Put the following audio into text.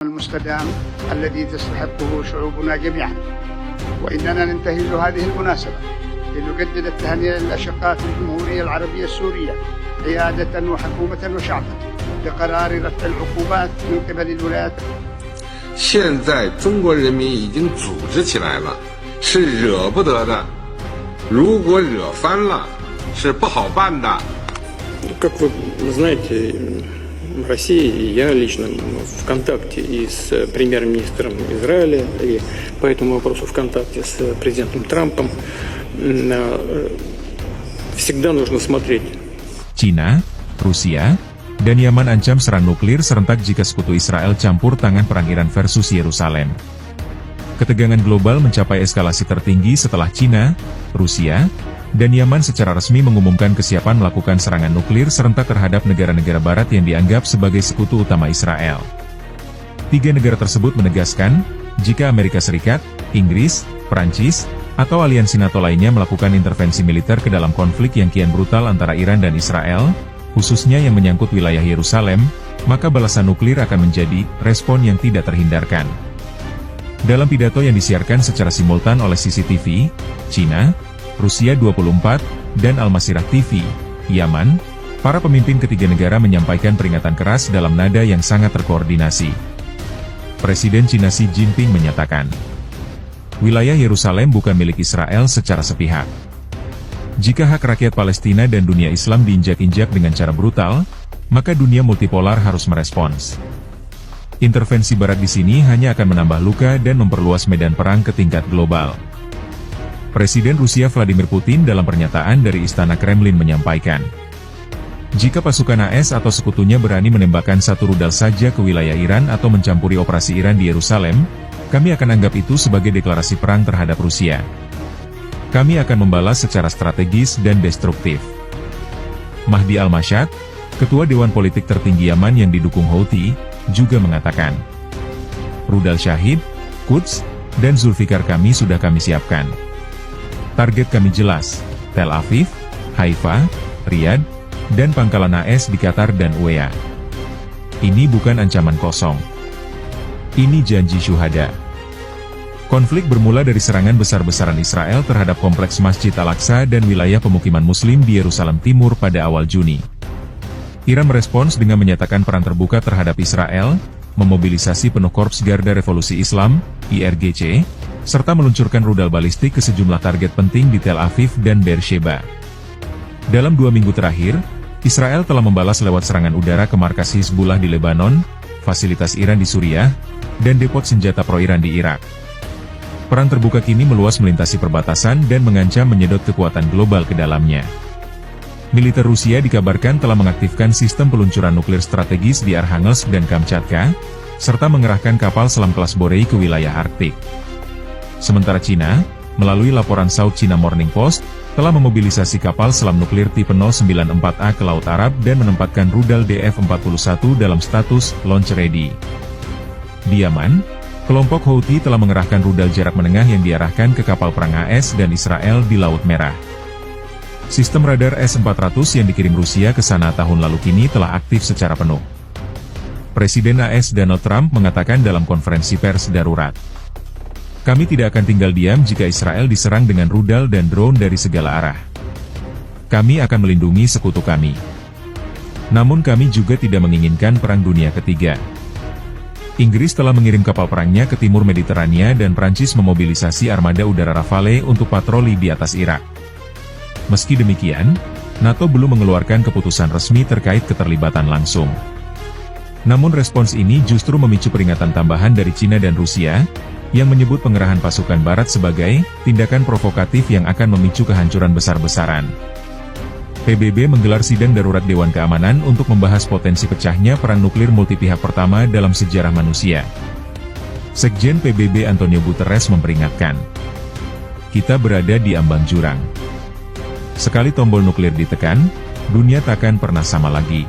المستدام الذي تستحقه شعوبنا جميعا، وإننا ننتهز هذه المناسبة لنجدد التهنئة للأشقاء في الجمهورية العربية السورية قيادة وحكومة وشعبا لقرار رفع العقوبات من قبل الولايات。现在中国人民已经组织起来了，是惹不得的。如果惹翻了，是不好办的。Как вы знаете, в России я лично в контакте и с премьер-министром Израиля, и по этому вопросу в контакте с президентом Трампом. Всегда нужно смотреть. Cina, Rusia, dan Yaman ancam serang nuklir serentak jika sekutu Israel campur tangan perang Iran versus Yerusalem. Ketegangan global mencapai eskalasi tertinggi setelah Cina, Rusia, dan Yaman secara resmi mengumumkan kesiapan melakukan serangan nuklir serentak terhadap negara-negara barat yang dianggap sebagai sekutu utama Israel. Tiga negara tersebut menegaskan, jika Amerika Serikat, Inggris, Prancis, atau aliansi NATO lainnya melakukan intervensi militer ke dalam konflik yang kian brutal antara Iran dan Israel, khususnya yang menyangkut wilayah Yerusalem, maka balasan nuklir akan menjadi respon yang tidak terhindarkan. Dalam pidato yang disiarkan secara simultan oleh CCTV, Cina, Rusia 24, dan Al-Masirah TV, Yaman, para pemimpin ketiga negara menyampaikan peringatan keras dalam nada yang sangat terkoordinasi. Presiden Cina Xi Jinping menyatakan, wilayah Yerusalem bukan milik Israel secara sepihak. Jika hak rakyat Palestina dan dunia Islam diinjak-injak dengan cara brutal, maka dunia multipolar harus merespons. Intervensi Barat di sini hanya akan menambah luka dan memperluas medan perang ke tingkat global. Presiden Rusia Vladimir Putin dalam pernyataan dari Istana Kremlin menyampaikan, jika pasukan AS atau sekutunya berani menembakkan satu rudal saja ke wilayah Iran atau mencampuri operasi Iran di Yerusalem, kami akan anggap itu sebagai deklarasi perang terhadap Rusia. Kami akan membalas secara strategis dan destruktif. Mahdi Al-Mashhad, Ketua Dewan Politik tertinggi Yaman yang didukung Houthi, juga mengatakan, rudal Syahid, Quds, dan Zulfikar kami sudah kami siapkan. Target kami jelas, Tel Aviv, Haifa, Riyadh, dan pangkalan AS di Qatar dan UEA. Ini bukan ancaman kosong. Ini janji syuhada. Konflik bermula dari serangan besar-besaran Israel terhadap kompleks Masjid Al-Aqsa dan wilayah pemukiman Muslim di Yerusalem Timur pada awal Juni. Iran merespons dengan menyatakan perang terbuka terhadap Israel, memobilisasi penuh Korps Garda Revolusi Islam, IRGC, serta meluncurkan rudal balistik ke sejumlah target penting di Tel Aviv dan Beersheba. Dalam 2 minggu terakhir, Israel telah membalas lewat serangan udara ke markas Hizbullah di Lebanon, fasilitas Iran di Suriah, dan depot senjata pro-Iran di Irak. Perang terbuka kini meluas melintasi perbatasan dan mengancam menyedot kekuatan global ke dalamnya. Militer Rusia dikabarkan telah mengaktifkan sistem peluncuran nuklir strategis di Arkhangelsk dan Kamchatka, serta mengerahkan kapal selam kelas Borei ke wilayah Arktik. Sementara Cina, melalui laporan South China Morning Post, telah memobilisasi kapal selam nuklir tipe 094A ke Laut Arab dan menempatkan rudal DF-41 dalam status launch ready. Di Yaman, kelompok Houthi telah mengerahkan rudal jarak menengah yang diarahkan ke kapal perang AS dan Israel di Laut Merah. Sistem radar S-400 yang dikirim Rusia ke sana tahun lalu kini telah aktif secara penuh. Presiden AS Donald Trump mengatakan dalam konferensi pers darurat, kami tidak akan tinggal diam jika Israel diserang dengan rudal dan drone dari segala arah. Kami akan melindungi sekutu kami. Namun kami juga tidak menginginkan perang dunia ketiga. Inggris telah mengirim kapal perangnya ke timur Mediterania dan Prancis memobilisasi armada udara Rafale untuk patroli di atas Irak. Meski demikian, NATO belum mengeluarkan keputusan resmi terkait keterlibatan langsung. Namun respons ini justru memicu peringatan tambahan dari Cina dan Rusia, yang menyebut pengerahan pasukan Barat sebagai tindakan provokatif yang akan memicu kehancuran besar-besaran. PBB menggelar sidang darurat Dewan Keamanan untuk membahas potensi pecahnya perang nuklir multipihak pertama dalam sejarah manusia. Sekjen PBB Antonio Guterres memperingatkan, kita berada di ambang jurang. Sekali tombol nuklir ditekan, dunia takkan pernah sama lagi.